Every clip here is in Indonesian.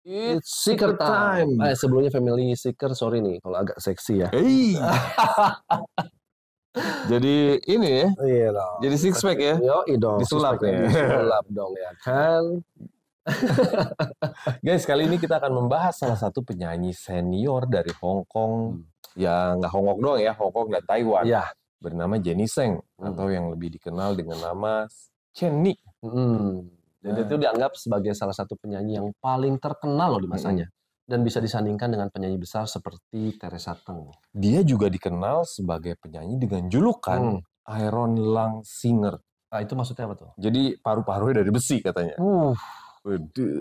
It's Seeker Time. Sebelumnya Family Seeker, sorry nih kalau agak seksi ya. Hey. Jadi ini ya. Iya dong. Jadi six pack ya. Yoi dong. Disulap ya. Disulap dong ya kan. Guys, kali ini kita akan membahas salah satu penyanyi senior dari Hong Kong. Ya nggak Hong Kong doang ya, Hong Kong dan Taiwan. Iya. Bernama Jenny Seng atau yang lebih dikenal dengan nama Chenny. Jadi itu dianggap sebagai salah satu penyanyi yang paling terkenal loh di masanya. Dan bisa disandingkan dengan penyanyi besar seperti Teresa Teng. Dia juga dikenal sebagai penyanyi dengan julukan Iron Lung Singer. Nah, itu maksudnya apa tuh? Jadi paru-parunya dari besi katanya.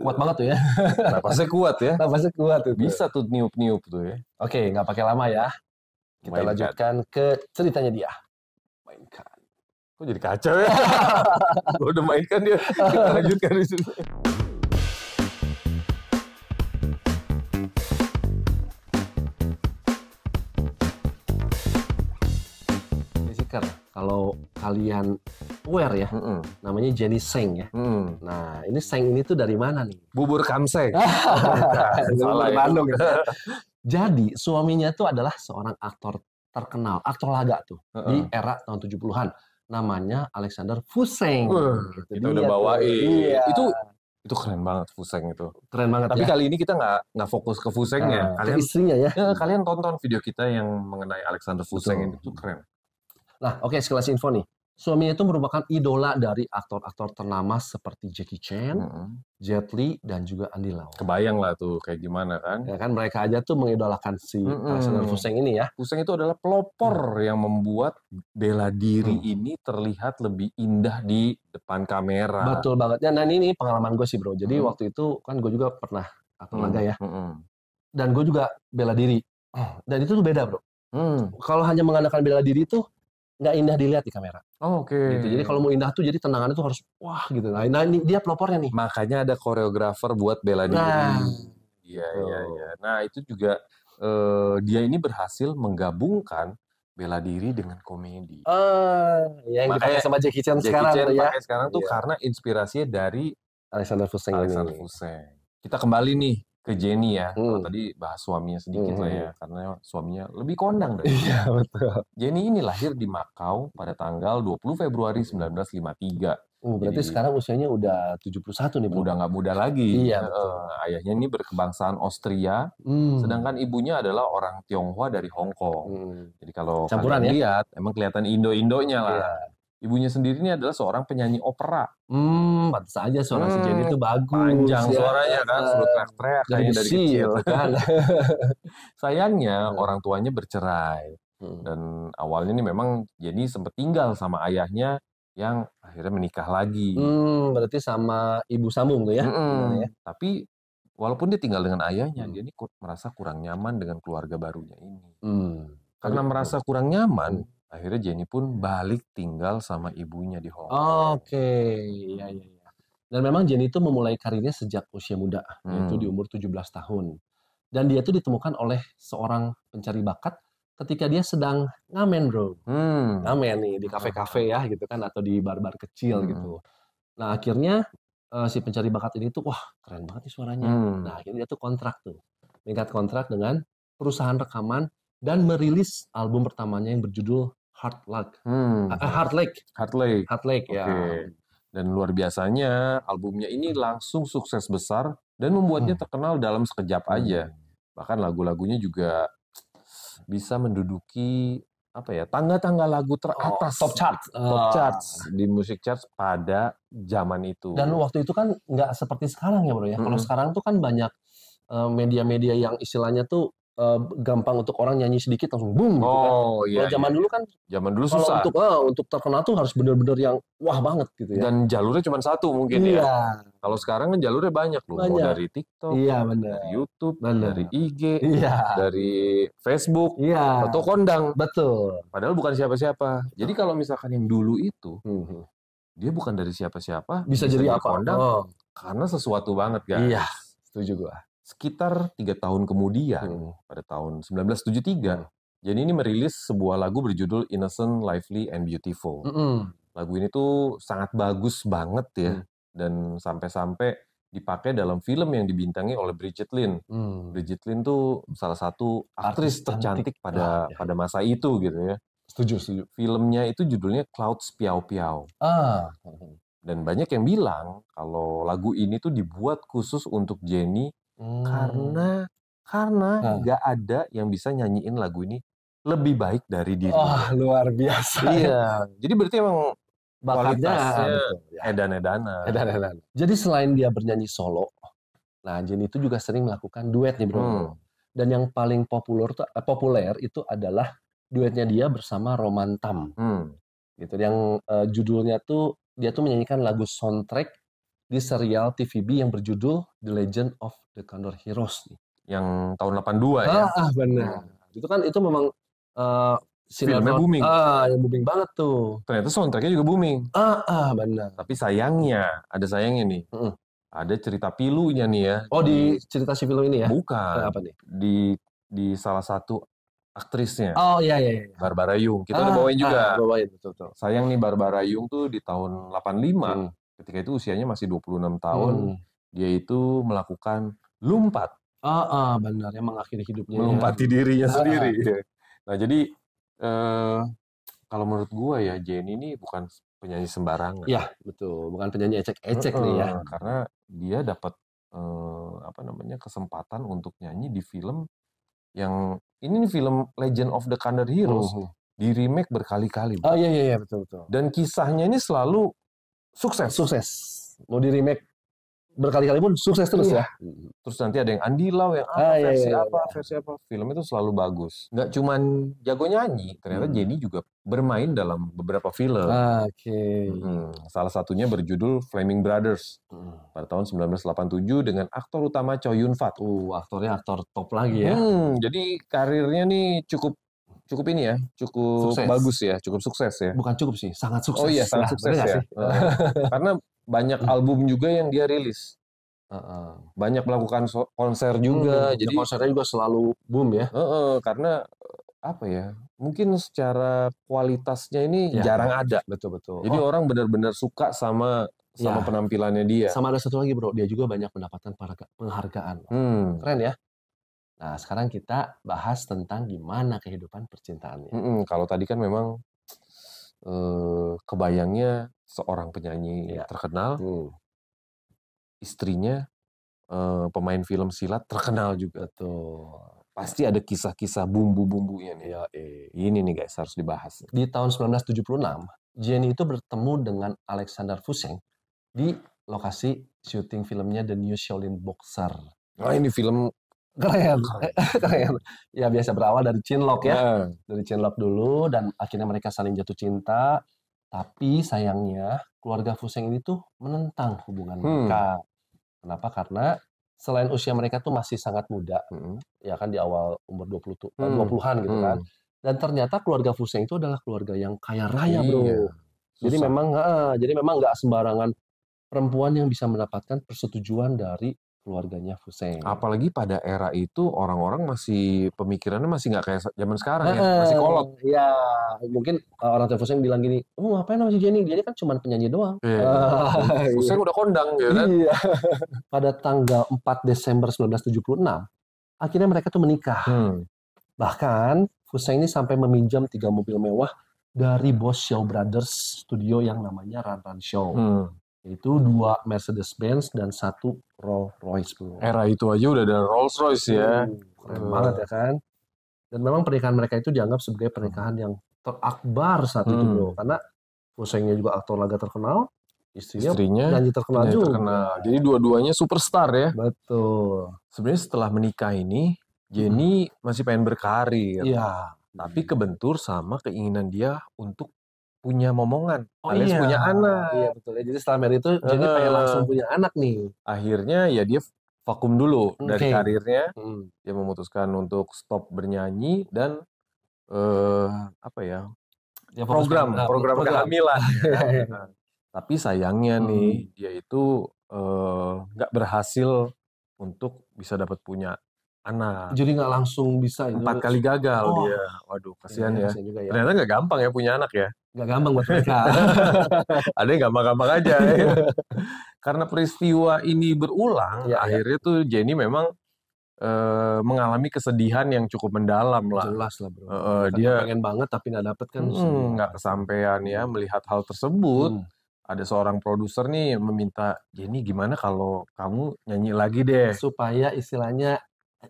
Kuat banget tuh ya. Napasnya kuat ya. Napasnya kuat tuh. Bisa tuh niup-niup tuh ya. Oke, nggak pakai lama ya. Kita lanjutkan ke ceritanya dia. Mainkan. Kok jadi kacau ya? Gue udah mainkan dia. Kita lanjutkan di sini. Seeker, kalau kalian aware ya, namanya Jenny Seng ya. Nah, ini Seng ini tuh dari mana nih? Bubur kamseng. Salah ya. Bandung ya. Jadi, suaminya tuh adalah seorang aktor terkenal, aktor laga tuh, di era tahun 70-an. Namanya Alexander Fuseng. Kita udah bawain. Iya. Itu keren banget Fuseng itu. Keren banget. Tapi kali ini kita nggak fokus ke Fusengnya. Kalian istrinya ya. Kalian tonton video kita yang mengenai Alexander Fuseng itu keren. Nah, oke, sekelas info nih. Suaminya itu merupakan idola dari aktor-aktor ternama seperti Jackie Chan, Jet Li, dan juga Andy Lau. Kebayang lah tuh kayak gimana kan. Ya kan mereka aja tuh mengidolakan si Alexander Fuseng ini ya. Fuseng itu adalah pelopor yang membuat bela diri ini terlihat lebih indah di depan kamera. Betul banget. Nah ini pengalaman gue sih bro. Jadi waktu itu kan gue juga pernah aktor laga ya. Dan gue juga bela diri. Dan itu tuh beda bro. Kalau hanya mengandalkan bela diri itu nggak indah dilihat di kamera. Oke. Gitu. Jadi kalau mau indah tuh jadi tendangannya tuh harus wah gitu. Nah ini dia pelopornya nih. Makanya ada koreografer buat bela diri. Iya. Nah itu juga dia ini berhasil menggabungkan bela diri dengan komedi. Yang dipakai sama Jackie Chan sekarang ya. Sekarang tuh karena inspirasinya dari Alexander Fuseng ini. Kita kembali nih ke Jenny ya. Kalau tadi bahas suaminya sedikit lah ya, karena suaminya lebih kondang dari Iya, betul. Jenny ini lahir di Makau pada tanggal 20 Februari 1953. Berarti sekarang usianya udah 71 nih, bro. Udah nggak muda lagi. Iya. Ayahnya ini berkebangsaan Austria, sedangkan ibunya adalah orang Tionghoa dari Hong Kong. Jadi kalau campuran kalian lihat, emang kelihatan Indo-Indonya lah. Iya. Ibunya sendiri ini adalah seorang penyanyi opera. Pantas aja suara si Jenny itu bagus. Panjang suaranya kan, suruh teriak-teriak kayak dari kecil kan. Sayangnya orang tuanya bercerai. Dan awalnya nih memang Jenny sempat tinggal sama ayahnya yang akhirnya menikah lagi. Berarti sama ibu sambung tuh ya. Tapi walaupun dia tinggal dengan ayahnya, dia ini merasa kurang nyaman dengan keluarga barunya ini. Karena merasa kurang nyaman, akhirnya Jenny pun balik tinggal sama ibunya di Hong Kong. Oke, iya. Dan memang Jenny itu memulai karirnya sejak usia muda, yaitu di umur 17 tahun. Dan dia itu ditemukan oleh seorang pencari bakat ketika dia sedang ngamen, bro. Ngamen nih di kafe-kafe ya gitu kan, atau di bar-bar kecil gitu. Nah akhirnya si pencari bakat ini tuh, wah keren banget nih suaranya. Nah akhirnya dia tuh mengikat kontrak dengan perusahaan rekaman dan merilis album pertamanya yang berjudul Heart Lake ya. Dan luar biasanya albumnya ini langsung sukses besar dan membuatnya terkenal dalam sekejap aja. Bahkan lagu-lagunya juga bisa menduduki tangga-tangga lagu teratas, top charts di musik charts pada zaman itu. Dan waktu itu kan nggak seperti sekarang ya bro ya. Kalau sekarang tuh kan banyak media-media yang istilahnya tuh gampang untuk orang nyanyi sedikit langsung boom gitu kan. Iya. Kalau zaman dulu kan, susah. Untuk terkenal tuh harus bener-bener yang wah banget gitu ya. Dan jalurnya cuma satu mungkin ya. Kalau sekarang kan jalurnya banyak loh. Dari TikTok, dari YouTube, dari IG, dari Facebook, atau kondang. Betul. Padahal bukan siapa-siapa. Jadi kalau misalkan yang dulu itu, dia bukan dari siapa-siapa, bisa jadi apa? Kondang, karena sesuatu banget guys. Iya, setuju gua. Sekitar 3 tahun kemudian, pada tahun 1973, Jenny ini merilis sebuah lagu berjudul Innocent, Lively, and Beautiful. Lagu ini tuh sangat bagus banget ya, dan sampai-sampai dipakai dalam film yang dibintangi oleh Brigitte Lin. Brigitte Lin tuh salah satu aktris tercantik pada masa itu gitu ya. Setuju. Filmnya itu judulnya Clouds Piao Piao. Dan banyak yang bilang kalau lagu ini tuh dibuat khusus untuk Jennie karena nggak ada yang bisa nyanyiin lagu ini lebih baik dari dirinya. Luar biasa. Iya, jadi berarti emang bakatnya edan-edanan. Jadi selain dia bernyanyi solo, nah Jennie itu juga sering melakukan duet nih bro. Dan yang paling populer itu adalah duetnya dia bersama Roman Tam. Gitu, yang judulnya tuh dia tuh menyanyikan lagu soundtrack di serial TVB yang berjudul The Legend of the Condor Heroes nih. Yang tahun 82 ya. Benar. Itu memang filmnya booming. Yang booming banget tuh. Ternyata soundtracknya juga booming. Benar. Tapi sayangnya, ada sayangnya nih. Ada cerita pilunya nih ya. Di cerita si film ini ya? Bukan. Apa nih? Di salah satu aktrisnya. Iya. Barbara Yung. Kita udah bawain juga. Betul. Sayang nih Barbara Yung tuh di tahun 85. Ketika itu usianya masih 26 tahun. Dia itu melakukan lumpat. Benar. Yang mengakhiri hidupnya. Melompati dirinya sendiri. Nah jadi kalau menurut gua ya Jennie ini bukan penyanyi sembarangan. Iya, betul. Bukan penyanyi ecek-ecek nih ya. Karena dia dapat kesempatan untuk nyanyi di film yang ini nih film Legend of the Condor Heroes di remake berkali-kali. Iya, betul. Dan kisahnya ini selalu sukses. Mau di remake berkali-kali pun sukses terus ya. Terus nanti ada yang Andy Lau yang versi apa. Film itu selalu bagus. Nggak cuman jago nyanyi, ternyata Jennie juga bermain dalam beberapa film. Salah satunya berjudul Flaming Brothers pada tahun 1987 dengan aktor utama Chow Yun Fat. Aktornya aktor top lagi ya. Jadi karirnya nih cukup ini ya, cukup bagus ya, cukup sukses ya. Bukan cukup sih, sangat sukses. Oh iya, sangat sukses ya. Karena banyak album juga yang dia rilis. Banyak melakukan konser juga. Jadi konsernya juga selalu boom ya. Karena apa ya? Mungkin secara kualitasnya ini jarang ada. Betul. Jadi orang benar-benar suka sama penampilannya dia. Sama ada satu lagi bro, dia juga banyak mendapatkan penghargaan. Keren ya. Nah sekarang kita bahas tentang gimana kehidupan percintaannya. Kalau tadi kan memang kebayangnya seorang penyanyi terkenal, istrinya pemain film silat terkenal juga. Betul. Pasti ada kisah-kisah bumbu-bumbunya nih. Ini nih guys harus dibahas. Di tahun 1976, Jennie itu bertemu dengan Alexander Fuseng di lokasi syuting filmnya The New Shaolin Boxer. Ini film keren. Ya biasa berawal dari cinlok ya. Dari cinlok dulu dan akhirnya mereka saling jatuh cinta. Tapi sayangnya keluarga Fuseng ini tuh menentang hubungan mereka. Kenapa? Karena selain usia mereka tuh masih sangat muda. Ya kan di awal umur 20-an gitu kan. Dan ternyata keluarga Fuseng itu adalah keluarga yang kaya raya, bro. Jadi memang nggak sembarangan perempuan yang bisa mendapatkan persetujuan dari keluarganya Fuseng. Apalagi pada era itu orang-orang masih pemikirannya masih nggak kayak zaman sekarang ya, masih kolot. Iya, mungkin orang tua Fuseng bilang gini, ngapain sama si Jennie? Dia kan cuma penyanyi doang. Fuseng udah kondang ya kan? Iya. Pada tanggal 4 Desember 1976, akhirnya mereka tuh menikah. Bahkan Fuseng ini sampai meminjam 3 mobil mewah dari bos Shaw Brothers studio yang namanya Run Show. Itu 2 Mercedes-Benz dan 1 Rolls-Royce, bro. Era itu aja udah ada Rolls-Royce ya. Keren banget ya kan. Dan memang pernikahan mereka itu dianggap sebagai pernikahan yang terakbar saat itu, bro. Karena Fusengnya juga aktor laga terkenal, istrinya nyanyi terkenal juga. Jadi dua-duanya superstar ya. Betul. Sebenarnya setelah menikah ini, Jennie masih pengen berkarir. Iya. Tapi kebentur sama keinginan dia untuk punya momongan, alias punya anak. Iya betul. Jadi setelah married itu Jennie pengen langsung punya anak nih. Akhirnya ya dia vakum dulu dari karirnya. Dia memutuskan untuk stop bernyanyi dan program kehamilan. Tapi sayangnya nih dia itu nggak berhasil untuk bisa dapat punya anak. Jadi nggak langsung bisa. 4 kali gagal dia. Waduh, kasihan ya. Ternyata nggak gampang ya punya anak ya. Nggak gampang buat mereka. Ada yang gampang-gampang aja. Ya. karena peristiwa ini berulang, Ya, ya. akhirnya tuh Jenny memang mengalami kesedihan yang cukup mendalam lah. Jelas lah bro. Dia pengen banget tapi nggak dapet kan. sedih. nggak kesampaian ya melihat hal tersebut. Hmm. Ada seorang produser nih meminta, Jenny gimana kalau kamu nyanyi lagi deh. Supaya istilahnya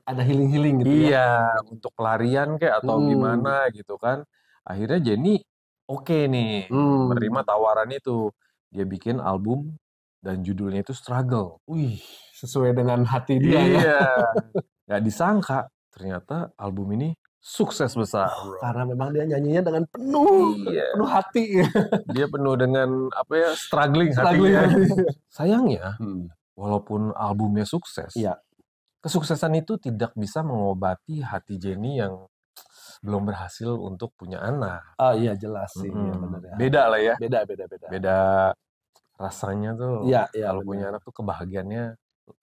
ada healing-healing gitu ya. Iya, untuk pelarian kayak atau gimana gitu kan. Akhirnya Jenny oke nih, menerima tawaran itu. Dia bikin album dan judulnya itu Struggle. Wih, sesuai dengan hati dia ya. Iya, nggak disangka ternyata album ini sukses besar. Karena memang dia nyanyinya dengan penuh hati. Dia penuh dengan apa ya, struggling hatinya. Sayangnya, walaupun albumnya sukses, kesuksesan itu tidak bisa mengobati hati Jenny yang belum berhasil untuk punya anak. Oh iya jelas sih, ya, benar ya. Beda lah ya. Beda rasanya tuh. Kalau punya anak tuh kebahagiaannya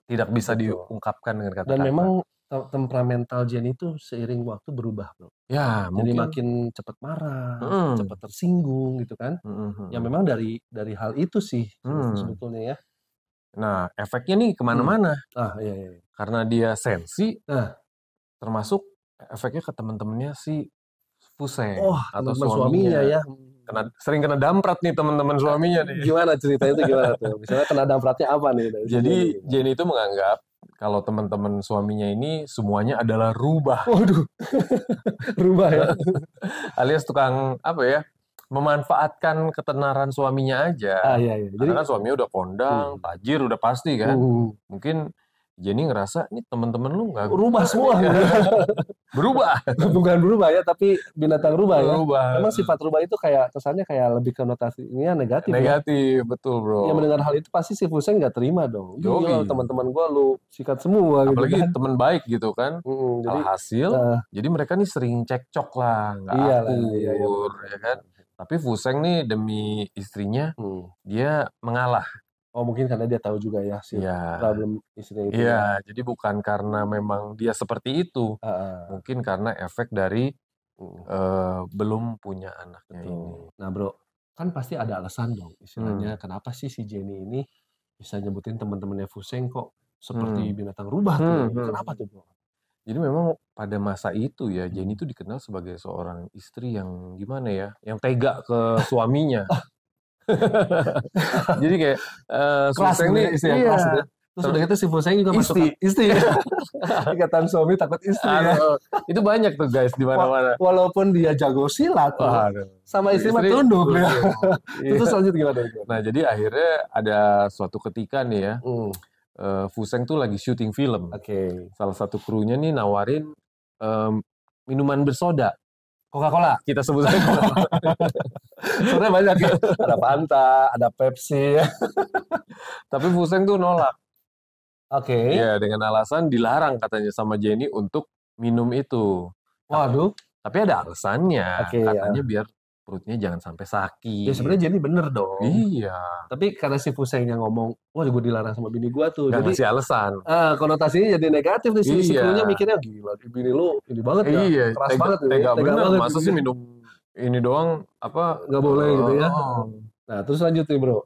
tidak bisa diungkapkan dengan kata-kata. Dan memang temperamental Jenny itu seiring waktu berubah, bro. Ya, jadi makin cepat marah, cepat tersinggung gitu kan. Ya memang dari hal itu sih sebetulnya ya. Nah, efeknya nih kemana-mana. Iya. Karena dia sensi, termasuk efeknya ke teman-temannya si Fuseng atau suaminya ya. Sering kena damprat nih teman-teman suaminya nih. Gimana ceritanya itu gimana tuh? Misalnya kena dampratnya apa nih? Jadi Jenny itu menganggap kalau teman-teman suaminya ini semuanya adalah rubah. Waduh, rubah ya. Alias tukang apa ya? Memanfaatkan ketenaran suaminya aja. Iya. Karena kan suaminya udah kondang, tajir udah pasti kan. Mungkin Jenny ngerasa nih teman-teman lu nggak rubah semua. Berubah. Bukan berubah ya, tapi binatang rubah ya. Berubah. Emang sifat rubah itu kayak kesannya kayak lebih konotasinya negatif. Negatif, betul bro. Ya mendengar hal itu pasti si Fuseng nggak terima dong. Gila, teman-teman gue lu sikat semua. Apalagi gitu kan. teman baik gitu kan. Jadi, alhasil, jadi mereka nih sering cekcok lah, nggak akur, ya kan. Tapi Fuseng nih demi istrinya, dia mengalah. Oh mungkin karena dia tahu juga ya sih problem istrinya itu. Iya, jadi bukan karena memang dia seperti itu, mungkin karena efek dari belum punya anaknya ini. Nah bro, kan pasti ada alasan dong istilahnya kenapa sih si Jenny ini bisa nyebutin teman-temannya Fuseng kok seperti binatang rubah tuh. Kenapa tuh bro? Jadi memang pada masa itu ya Jenny itu dikenal sebagai seorang istri yang gimana ya, yang tega ke suaminya. Jadi kayak Fuseng nih istri yang keras gitu. Terus udah gitu si Fuseng juga masuk istri. Ikatan suami takut istri ya. Itu banyak tuh guys di mana-mana. Walaupun dia jago silat sama istri mah tunduk ya. Terus lanjut gimana? Nah jadi akhirnya ada suatu ketika nih ya, Fuseng tuh lagi syuting film. Salah satu krunya nih nawarin minuman bersoda. Coca-Cola. Kita sebut saja. Sebenarnya banyak ya. Ada Fanta, ada Pepsi. Tapi Fuseng tuh nolak. Iya, dengan alasan dilarang katanya sama Jenny untuk minum itu. Waduh. Tapi ada alasannya. Katanya biar perutnya jangan sampai sakit. Ya sebenarnya Jenny bener dong. Iya. Tapi karena si Fusengnya ngomong, wah gue dilarang sama bini gue tuh. Gak jadi ngasih alasan. Konotasinya jadi negatif nih. Si krunya mikirnya, gila bini lu ini banget ya. Iya, keras banget. Tega banget. Masa gitu. sih minum ini doang apa? Gak boleh gitu ya. Nah terus lanjut nih bro.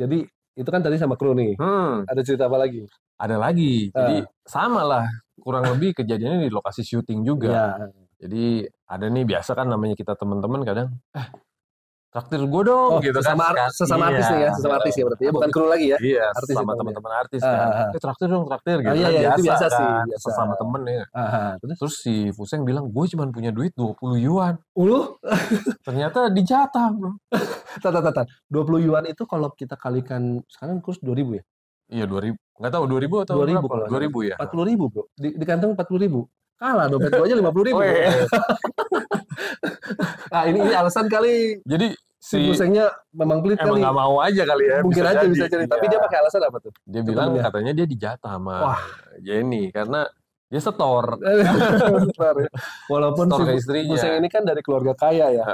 Jadi itu kan tadi sama kru nih. Ada cerita apa lagi? Ada lagi. Jadi sama lah. Kurang lebih kejadiannya di lokasi syuting juga. Jadi ada nih biasa kan namanya kita teman-teman kadang traktir gue dong gitu kan. Sesama artis nih ya, sesama artis ya berarti ya, bukan kru lagi ya. Iya, sama teman-teman artis kan. Traktir dong gitu. Iya, itu biasa sih. Sesama temen ya. Terus si Fuseng bilang, gue cuma punya duit 20 yuan. Ternyata dijatah bro. 20 yuan itu kalau kita kalikan sekarang kurs 2.000 ya? Iya 2.000. Nggak tahu 2.000 atau 2.000 ya? 40.000 bro. Di kantong 40.000. Kalah dompet gue aja 50.000. Nah ini alasan kali. Jadi si Fusengnya memang pelit kali. Emang nggak mau aja kali ya. Mungkin bisa jadi. Tapi dia pakai alasan apa tuh? Dia bilang katanya dia dijatah sama Jenny karena dia setor. Walaupun si Fuseng ini kan dari keluarga kaya ya.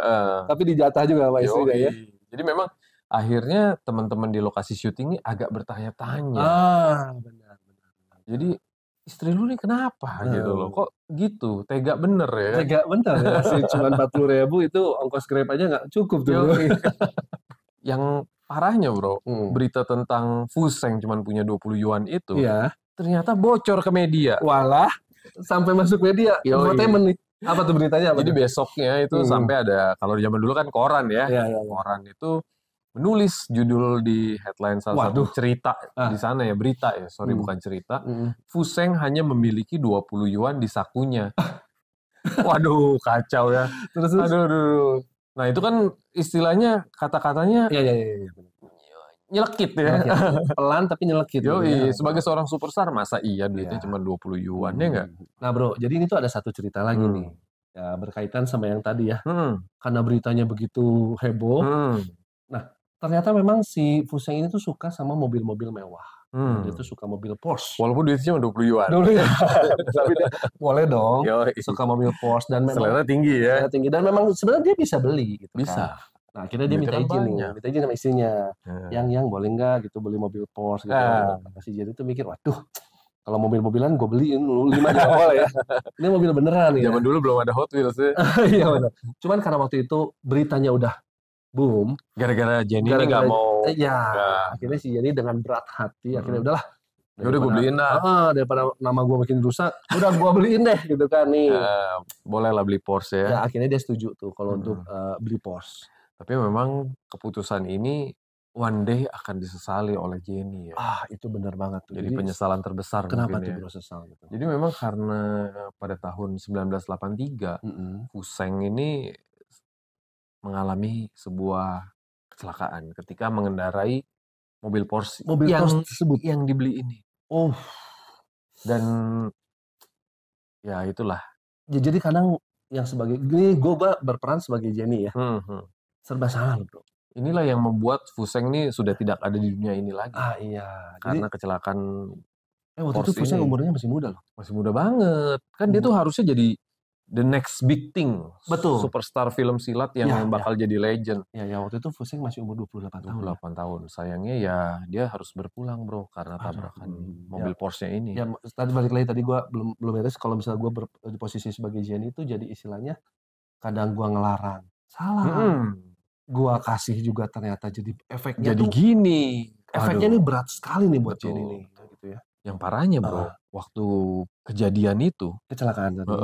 Tapi dijatah juga sama istrinya ya. Jadi memang akhirnya teman-teman di lokasi syuting ini agak bertanya-tanya. Benar. Jadi istri lu nih kenapa gitu loh? Kok gitu? Tega bener ya? Tega bener ya. Cuma 40.000 itu ongkos Grab aja nggak cukup tuh. Yang parahnya bro, Hmm. berita tentang Fuseng cuman punya 20 yuan itu, Iya. ternyata bocor ke media. Walah, sampai masuk media. Yoi. Infotainment nih. Apa tuh beritanya? Apa Jadi tuh? besoknya itu sampai ada, kalau zaman dulu kan koran ya, Iya, iya, iya. koran itu menulis judul di headline salah satu Waduh. cerita Ah. di sana ya, berita ya, sorry bukan cerita. Fuseng hanya memiliki 20 yuan di sakunya. Waduh, kacau ya. Terus. Aduh. Nah, itu kan istilahnya kata-katanya Iya. nyelekit ya. Pelan tapi nyelekit. Yoi, sebagai seorang superstar masa iya duitnya cuma 20 yuan ya nggak? Nah bro, jadi ini tuh ada satu cerita lagi nih. Ya, berkaitan sama yang tadi ya. Karena beritanya begitu heboh. Nah, ternyata memang si Fuseng ini tuh suka sama mobil-mobil mewah. Dia tuh suka mobil Porsche. Walaupun duitnya cuma 20 yuan. Tapi dia boleh dong. Yoi. Suka mobil Porsche dan memang selera tinggi ya. selera tinggi dan memang sebenarnya dia bisa beli gitu Bisa. kan. Nah, akhirnya dia minta izin nih. Minta izin sama istrinya. Yang boleh nggak gitu beli mobil Porsche gitu. Si Jenny tuh mikir, waduh, kalau mobil-mobilan gue beliin lu 5 juga boleh ya. Ini mobil beneran ya. Zaman dulu belum ada Hot Wheels ya. Iya benar. Cuman karena waktu itu beritanya udah boom. Gara-gara Jenny ini nggak mau. Iya. Akhirnya si Jenny dengan berat hati akhirnya udahlah. Ya udah gue beliin lah. Daripada nama gue makin rusak, udah gue beliin deh gitu kan nih. Boleh lah beli Porsche ya. Ya akhirnya dia setuju tuh kalau untuk beli Porsche. Tapi memang keputusan ini one day akan disesali oleh Jenny ya. Itu benar banget tuh. Jadi penyesalan terbesar kenapa mungkin tuh ya. bro sesal gitu? Jadi memang karena pada tahun 1983 Fuseng ini mengalami sebuah kecelakaan ketika mengendarai mobil Porsche Porsche tersebut yang dibeli ini. Dan ya itulah. Jadi kadang yang sebagai ini gue berperan sebagai Jenny ya. Serba salah bro. Inilah yang membuat Fuseng ini sudah tidak ada di dunia ini lagi. Iya. Karena kecelakaan waktu itu Fuseng umurnya masih muda loh. Masih muda banget. Kan dia tuh harusnya jadi the next big thing. Betul. Superstar film silat yang bakal jadi legend. Ya waktu itu Fuseng masih umur 28 tahun. 28 tahun. Sayangnya ya dia harus berpulang bro karena tabrakan mobil Porsche ini. Ya tadi balik lagi tadi gue belum beres kalau misalnya gue di posisi sebagai Jenny itu jadi istilahnya kadang gue ngelarang. Salah. Gue kasih juga ternyata jadi efeknya jadi tuh gini. Efeknya ini berat sekali nih buat Jenny nih gitu ya. Yang parahnya bro, waktu kejadian itu kecelakaan tadi.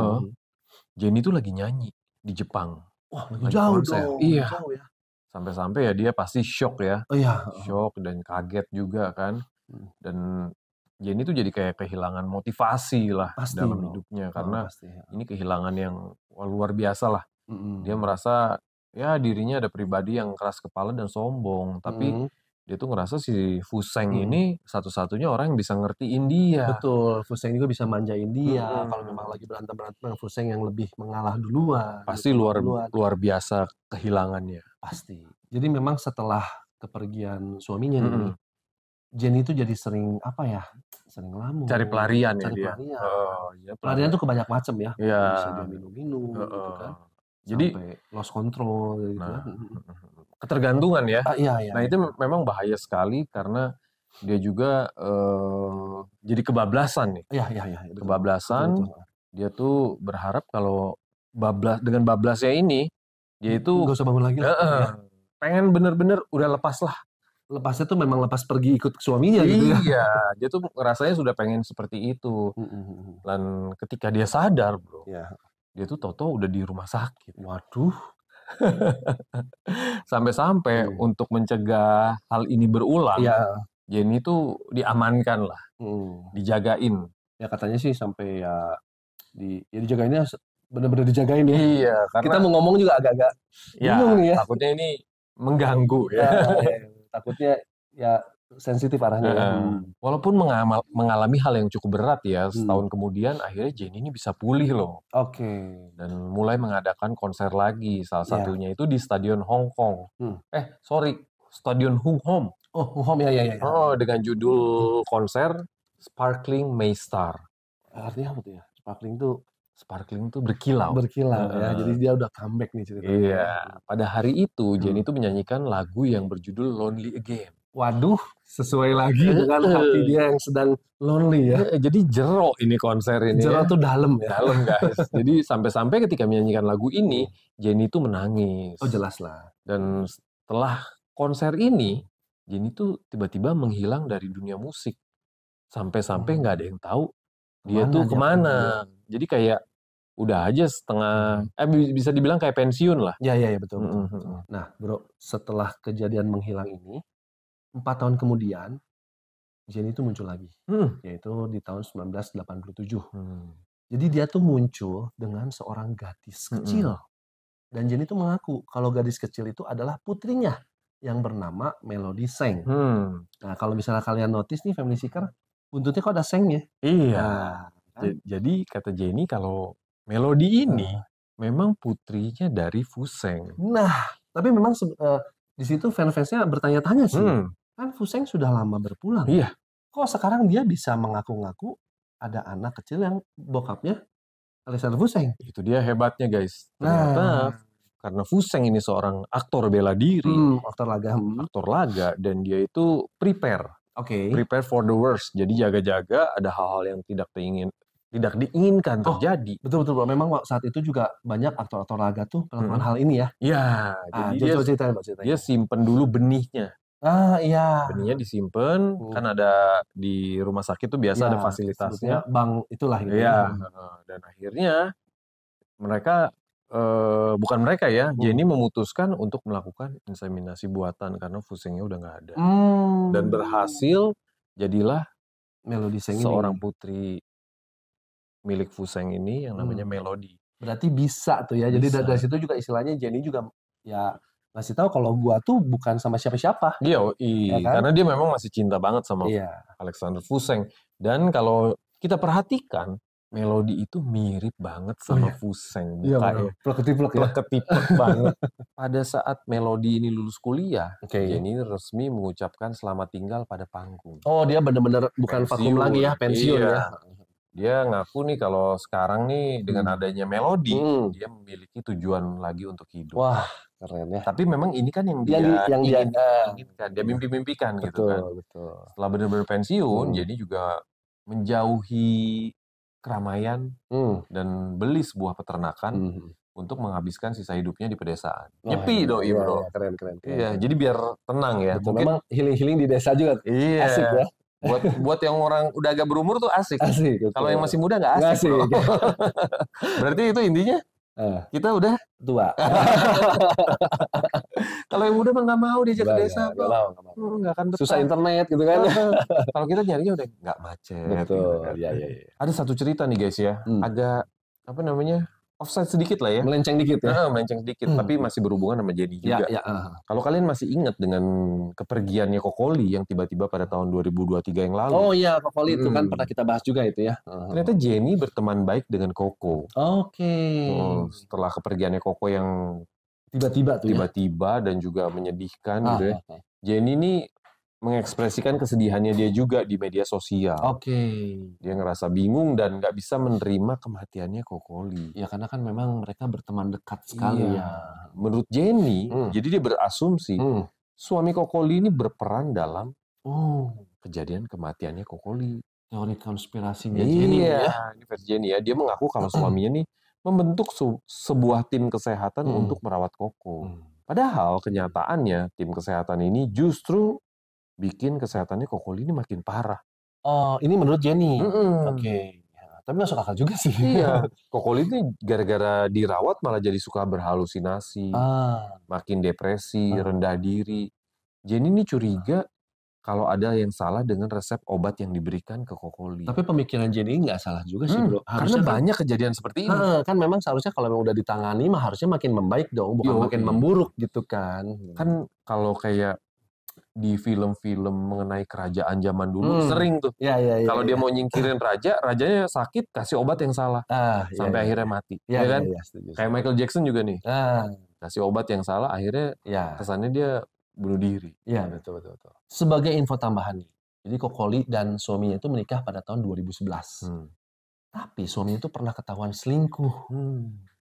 Jenny tuh lagi nyanyi di Jepang. Wah, jauh dong. Iya. Jauh ya. Sampai-sampai ya dia pasti shock ya. Iya. Shock dan kaget juga kan. Dan Jenny tuh jadi kayak kehilangan motivasi lah dalam hidupnya. Karena ini kehilangan yang luar biasa lah. Dia merasa ya dirinya ada pribadi yang keras kepala dan sombong. Tapi dia tuh ngerasa si Fuseng ini satu-satunya orang yang bisa ngertiin dia. Betul, Fuseng juga bisa manjain dia. Kalau memang lagi berantem Fuseng yang lebih mengalah duluan. Pasti luar biasa kehilangannya. Pasti. Jadi memang setelah kepergian suaminya nih, Jenny itu jadi sering sering ngelamun. Cari pelarian ya dia. Pelarian tuh ke banyak macam ya. Iya. Bisa dia minum-minum gitu kan. Jadi sampai lost control gitu kan. Ketergantungan ya. Iya. Nah itu memang bahaya sekali karena dia juga jadi kebablasan nih. Iya. Kebablasan. Betul. Dia tuh berharap kalau dengan bablasnya ini dia itu nggak usah bangun lagi lah. Pengen bener-bener udah lepas lah. Lepasnya tuh memang lepas pergi ikut suaminya gitu ya. Iya, dia tuh rasanya sudah pengen seperti itu. Dan ketika dia sadar bro, dia tuh tahu-tahu udah di rumah sakit. Waduh. Sampai-sampai untuk mencegah hal ini berulang, Jenny tuh diamankan lah, dijagain. Ya katanya sih sampai dijagainnya benar-benar dijagain ya. Iya, karena kita mau ngomong juga agak-agak bingung nih ya. Takutnya ini mengganggu ya. Takutnya ya sensitif arahnya. Walaupun mengalami hal yang cukup berat ya, setahun kemudian akhirnya Jenny ini bisa pulih loh. Dan mulai mengadakan konser lagi, salah satunya itu di Stadion Hong Kong. Stadion Hung Hom. Hung Hom ya. Dengan judul konser Sparkling May Star. Artinya apa tuh ya? Sparkling tuh berkilau. Ya. Jadi dia udah comeback nih ceritanya. Iya. Pada hari itu Jenny tuh menyanyikan lagu yang berjudul Lonely Again. Waduh, sesuai lagi dengan hati dia yang sedang lonely ya. Jadi jero ini konser ini. Jero tuh dalam ya. Dalam guys. Jadi sampai-sampai ketika menyanyikan lagu ini, Jenny tuh menangis. Oh jelas lah. Dan setelah konser ini, Jenny tuh tiba-tiba menghilang dari dunia musik. Sampai-sampai nggak ada yang tahu dia Kemana tuh dia pergi? kemana. Jadi kayak udah aja setengah, bisa dibilang kayak pensiun lah. Ya, betul. Nah, bro, setelah kejadian menghilang ini, 4 tahun kemudian, Jenny itu muncul lagi, yaitu di tahun 1987. Jadi dia tuh muncul dengan seorang gadis kecil. Dan Jenny itu mengaku kalau gadis kecil itu adalah putrinya yang bernama Melody Seng. Nah, kalau misalnya kalian notice nih, Family Seeker, buntutnya kok ada sengnya. Iya. Nah, Jadi kata Jenny kalau Melody ini memang putrinya dari Fuseng. Nah, tapi memang di situ fans-fansnya bertanya-tanya sih. Kan Fuseng sudah lama berpulang. Iya. Kok sekarang dia bisa mengaku-ngaku ada anak kecil yang bokapnya Alexander Fuseng? Itu dia hebatnya, guys. Ternyata karena Fuseng ini seorang aktor bela diri, aktor laga, dan dia itu prepare for the worst. Jadi jaga-jaga ada hal-hal yang tidak diinginkan terjadi. Betul. Memang saat itu juga banyak aktor-aktor laga tuh melakukan hal ini ya. Iya. Jadi dia simpen dulu benihnya. Iya. Benihnya disimpan, kan ada di rumah sakit tuh biasa ada fasilitasnya. Bank itulah gitu. Iya. Dan akhirnya mereka, bukan mereka ya, Jenny memutuskan untuk melakukan inseminasi buatan karena Fusengnya udah nggak ada. Dan berhasil, jadilah Melody Seng seorang putri milik Fuseng ini yang namanya Melody. Berarti bisa tuh ya. Jadi dari situ juga istilahnya Jenny juga ya ngasih tahu kalau gua tuh bukan sama siapa-siapa. Iya, kan? Karena dia memang masih cinta banget sama Alexander Fuseng. Dan kalau kita perhatikan, Melody itu mirip banget sama Fuseng. Mukanya plek-ketiplek banget. Pada saat Melody ini lulus kuliah, Jenny resmi mengucapkan selamat tinggal pada panggung. Oh, dia benar-benar bukan vakum lagi ya, pensiun ya. Dia ngaku nih kalau sekarang nih dengan adanya Melody, dia memiliki tujuan lagi untuk hidup. Wah, keren ya. Tapi memang ini kan yang dia inginkan, dia mimpi-mimpikan gitu kan. Betul. Setelah benar-benar pensiun, jadi juga menjauhi keramaian dan beli sebuah peternakan untuk menghabiskan sisa hidupnya di pedesaan. Nyepi doi bro. Keren. Iya, jadi biar tenang ya. Betul, memang healing di desa juga asik ya. Buat yang orang udah agak berumur tuh asik. Kalau yang masih muda nggak asik. Berarti itu intinya kita udah tua. Kalau yang muda mah nggak mau diajak ke desa, nggak akan betah. Susah internet gitu kan. Kalau kita nyarinya udah nggak macet. Betul. Gitu kan. Iya. Ada satu cerita nih guys ya, agak apa namanya, offside sedikit lah ya. Melenceng dikit ya. Melenceng sedikit, tapi masih berhubungan sama Jenny juga. Kalau kalian masih ingat dengan kepergiannya Kokoli yang tiba-tiba pada tahun 2023 yang lalu. Oh iya, Kokoli itu kan pernah kita bahas juga itu ya. Ternyata Jenny berteman baik dengan Koko. Setelah kepergiannya Koko yang tiba-tiba dan juga menyedihkan gitu ya. Jenny ini mengekspresikan kesedihannya dia juga di media sosial. Dia ngerasa bingung dan nggak bisa menerima kematiannya Kokoli. Ya karena kan memang mereka berteman dekat sekali ya. Menurut Jenny, jadi dia berasumsi suami Kokoli ini berperan dalam kejadian kematiannya Kokoli. Teori konspirasinya Jenny ya. Ini versi Jenny ya. Dia mengaku kalau suaminya nih membentuk sebuah tim kesehatan untuk merawat Koko. Padahal kenyataannya tim kesehatan ini justru bikin kesehatannya Kokoli ini makin parah. Oh, ini menurut Jenny. Tapi masuk akal juga sih. Iya. Kokoli ini gara-gara dirawat malah jadi suka berhalusinasi, makin depresi, rendah diri. Jenny ini curiga kalau ada yang salah dengan resep obat yang diberikan ke Kokoli. Tapi pemikiran Jenny nggak salah juga sih bro. Karena banyak kejadian seperti ini. Kan memang seharusnya kalau memang udah ditangani mah harusnya makin membaik dong, bukan makin memburuk gitu kan. Kan kalau kayak di film-film mengenai kerajaan zaman dulu sering tuh. Kalau dia mau nyingkirin rajanya sakit kasih obat yang salah sampai akhirnya mati. Ya kan? Kayak Michael Jackson juga nih. Kasih obat yang salah akhirnya kesannya dia bunuh diri. Iya, betul. Sebagai info tambahan nih. Jadi Kokoli dan suaminya itu menikah pada tahun 2011. Tapi suaminya itu pernah ketahuan selingkuh.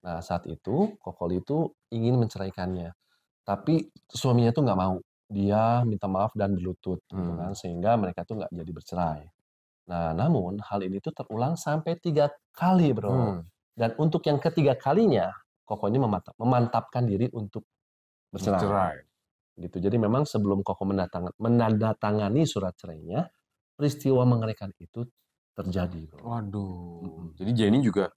Nah, saat itu Kokoli itu ingin menceraikannya. Tapi suaminya itu nggak mau. Dia minta maaf dan berlutut, gitu kan, sehingga mereka tuh nggak jadi bercerai. Nah, namun hal ini tuh terulang sampai 3 kali, bro. Dan untuk yang ketiga kalinya, Koko ini memantapkan diri untuk bercerai. gitu. Jadi memang sebelum Koko menandatangani surat cerainya, peristiwa mengerikan itu terjadi, Bro. Waduh. Jadi Jenny juga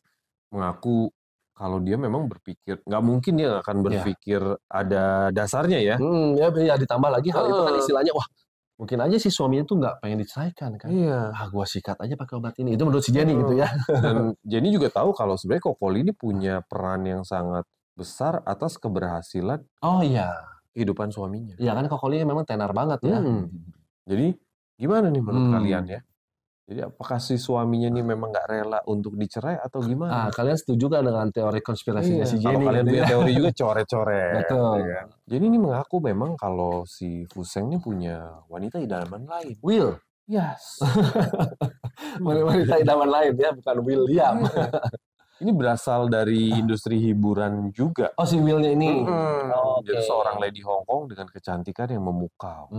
mengaku kalau dia memang berpikir, nggak mungkin dia akan berpikir ada dasarnya ya. Ya ditambah lagi hal itu kan Heeh. istilahnya, wah mungkin aja si suaminya tuh nggak pengen diceraikan kan. Iya. Gua sikat aja pakai obat ini. Itu menurut si Jenny gitu ya. Dan Jenny juga tahu kalau sebenarnya Kokoli ini punya peran yang sangat besar atas keberhasilan Oh iya. kehidupan suaminya. Iya kan Kokoli memang tenar banget ya. Jadi gimana nih menurut kalian ya? Jadi apakah si suaminya ini memang nggak rela untuk dicerai atau gimana? Kalian setuju gak dengan teori konspirasinya si Kalau Jenny? kalian gitu punya ya? teori juga coret-coret. Betul. Ya kan? Jadi ini mengaku memang kalau si Fuseng ini punya wanita idaman lain. Will. Yes. Wanita idaman lain ya, bukan William. Ini berasal dari industri hiburan juga. Oh si Willnya ini. Jadi seorang lady Hong Kong dengan kecantikan yang memukau.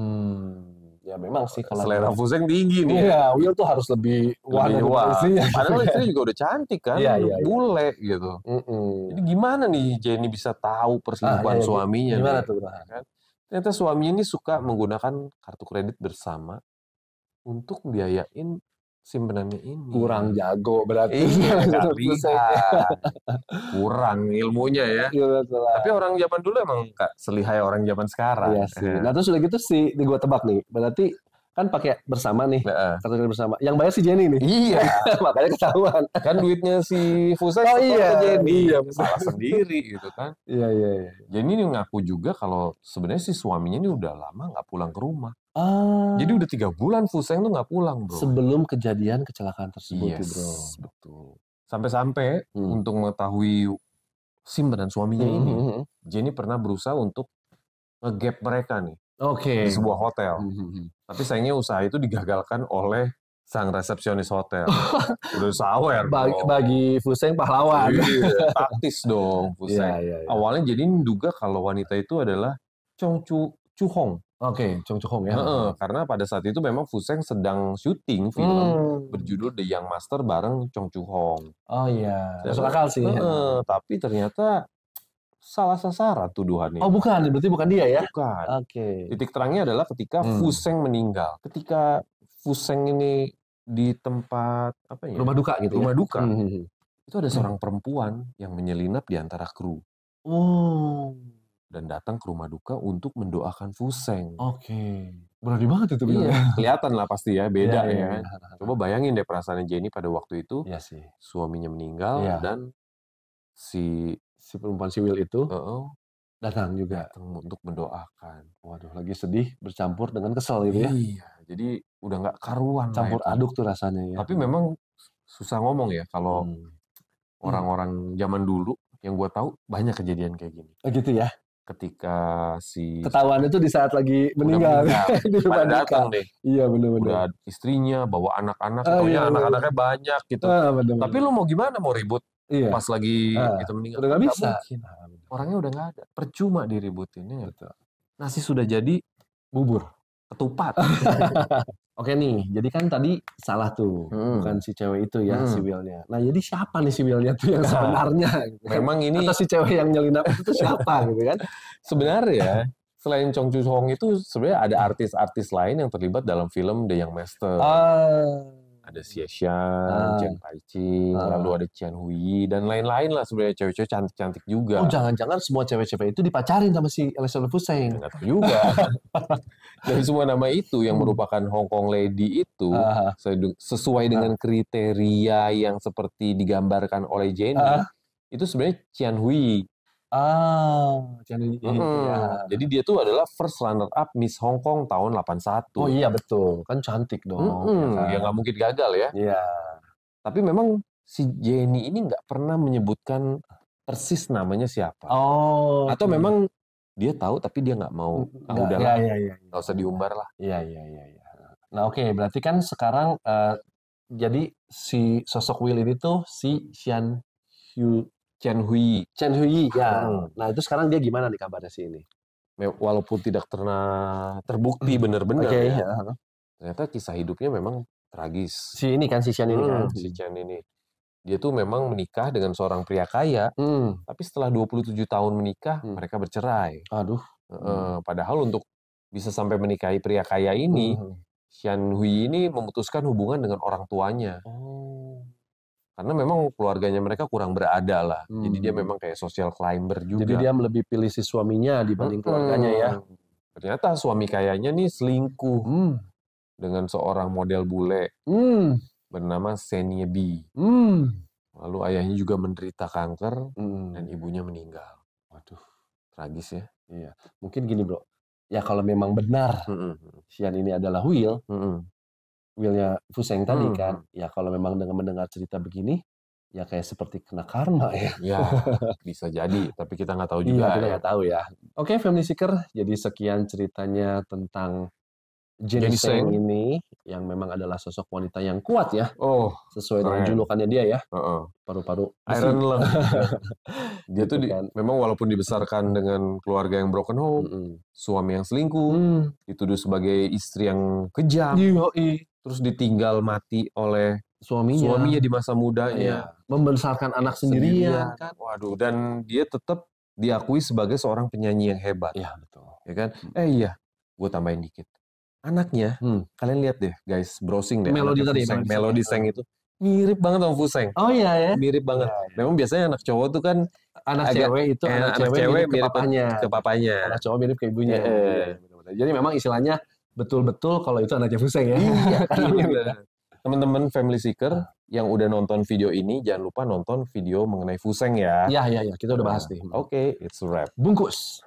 Ya memang sih kalau Selera Fuseng tinggi nih. Iya, Will tuh harus lebih wah dari istrinya. Padahal istrinya juga udah cantik kan, Iya. bule gitu. Jadi gimana nih Jenny bisa tahu perselingkuhan suaminya? Gimana nih? tuh? Kan? Ternyata suaminya ini suka menggunakan kartu kredit bersama untuk biayain simpenannya ini. Kurang jago berarti. Iya, kurang ilmunya ya. Tapi orang zaman dulu emang gak selihai orang zaman sekarang. Iya sih. Nah terus udah gitu sih, gue tebak nih. Berarti kan pakai bersama nih, kartu kredit bersama. Yang bayar si Jenny nih. Iya. Makanya ketahuan. Kan duitnya si Fuseng ke Jenny. Iya, salah sendiri gitu kan. Iya. Jenny ini ngaku juga kalau sebenarnya si suaminya ini udah lama nggak pulang ke rumah. Jadi udah 3 bulan Fuseng tuh nggak pulang, bro. Sebelum kejadian kecelakaan tersebut, bro. Betul. Sampai-sampai untuk mengetahui simpanan suaminya ini, Jenny pernah berusaha untuk nge-gap mereka nih. Di sebuah hotel. Tapi sayangnya usaha itu digagalkan oleh sang resepsionis hotel. Udah sawer. Bagi Fuseng pahlawan. Iya, taktis dong Fuseng. Iya. Awalnya jadi menduga kalau wanita itu adalah Chong Chu Hong. Chong Chu Hong ya. Karena pada saat itu memang Fuseng sedang syuting film berjudul The Young Master bareng Chong Chu Hong. Oh iya, masuk akal sih. Tapi ternyata salah sasaran tuduhannya. Oh bukan, berarti bukan dia ya? Bukan. Titik terangnya adalah ketika Fuseng meninggal. Ketika Fuseng ini di tempat rumah duka gitu. Rumah duka. Itu ada seorang perempuan yang menyelinap di antara kru. Dan datang ke rumah duka untuk mendoakan Fuseng. Berani banget itu. Iya, kelihatan lah pasti ya, beda ya. Coba bayangin deh perasaan Jenny pada waktu itu. Iya sih. Suaminya meninggal dan si perempuan si Will itu datang juga untuk mendoakan. Waduh, lagi sedih bercampur dengan kesel gitu ya. Iya, jadi udah nggak karuan. Campur aduk tuh rasanya ya. Tapi memang susah ngomong ya kalau orang-orang zaman dulu yang gue tahu banyak kejadian kayak gini. Gitu ya. Ketika si ketahuan itu di saat lagi meninggal di rumah datang deh. Iya benar-benar. Udah istrinya bawa anak-anak, anak-anaknya banyak gitu. Tapi lu mau gimana, mau ribut pas lagi itu meninggal? Udah nggak bisa. Orangnya udah nggak ada. Percuma diributin ya. Nasi sudah jadi, bubur ketupat. Oke nih, jadi kan tadi salah tuh, bukan si cewek itu ya, si Willnya. Nah, jadi siapa nih si Willnya tuh yang sebenarnya? Gitu kan? Memang ini atau si cewek yang nyelinap itu siapa gitu kan? Sebenarnya selain Chong Chu Hong itu sebenarnya ada artis-artis lain yang terlibat dalam film The Young Master. Ada Xie Xian, Chen Paiqing, lalu ada Qian Hui, dan lain-lain lah sebenarnya cewek-cewek cantik-cantik juga. Oh jangan-jangan semua cewek-cewek itu dipacarin sama si Alexander Fuseng? Nggak tahu juga. Dari semua nama itu yang merupakan Hong Kong lady itu, sesuai dengan kriteria yang seperti digambarkan oleh Jenny, itu sebenarnya Qian Hui. Jadi dia tuh adalah first runner up Miss Hong Kong tahun 81. Oh iya betul, kan cantik dong. Ya nggak mungkin gagal ya. Iya. Tapi memang si Jenny ini nggak pernah menyebutkan persis namanya siapa. Atau memang dia tahu tapi dia nggak mau. Udahlah, nggak usah diumbar lah. Iya. Nah oke, berarti kan sekarang jadi si sosok Will ini tuh si Qian Hui ya. Nah itu sekarang dia gimana nih kabarnya si ini? Walaupun tidak pernah terbukti benar-benar ternyata kisah hidupnya memang tragis. Si ini kan si Qian ini kan. Si Qian ini. Dia tuh memang menikah dengan seorang pria kaya, tapi setelah 27 tahun menikah mereka bercerai. Aduh. Padahal untuk bisa sampai menikahi pria kaya ini, Xian Hui ini memutuskan hubungan dengan orang tuanya. Oh. Karena memang keluarganya mereka kurang berada lah. Jadi dia memang kayak social climber juga. Jadi dia lebih pilih si suaminya dibanding keluarganya ya. Ternyata suami kayanya nih selingkuh dengan seorang model bule bernama Senie Bi. Lalu ayahnya juga menderita kanker dan ibunya meninggal. Waduh, tragis ya. Iya, mungkin gini bro. Ya kalau memang benar Xian ini adalah Willnya Fuseng tadi kan. Ya kalau memang dengan mendengar cerita begini, ya kayak seperti kena karma ya. Ya, bisa jadi. Tapi kita nggak tahu juga. Iya, kita nggak tahu ya. Oke, Family Seeker. Jadi sekian ceritanya tentang Jenny Seng ini, yang memang adalah sosok wanita yang kuat ya. Oh, sesuai dengan julukannya dia ya. Paru-paru Iron Lung. Dia tuh memang walaupun dibesarkan dengan keluarga yang broken home, suami yang selingkuh, dituduh sebagai istri yang kejam, terus ditinggal mati oleh suaminya di masa mudanya, membesarkan anak sendirian kan. Waduh, dan dia tetap diakui sebagai seorang penyanyi yang hebat. Iya, betul. Ya kan? Iya, gue tambahin dikit. Anaknya, kalian lihat deh guys, browsing deh. Melody tadi, Melody Seng itu mirip banget sama Fuseng. Oh iya ya? Mirip banget. Memang biasanya anak cowok tuh kan anak cewek itu anak cewek mirip ke papanya. Anak cowok mirip ke ibunya. Jadi memang istilahnya betul-betul kalau itu anaknya Fuseng ya. Teman-teman Family Seeker yang udah nonton video ini, jangan lupa nonton video mengenai Fuseng ya. Iya, kita udah bahas nih. Oke, it's a wrap. Bungkus.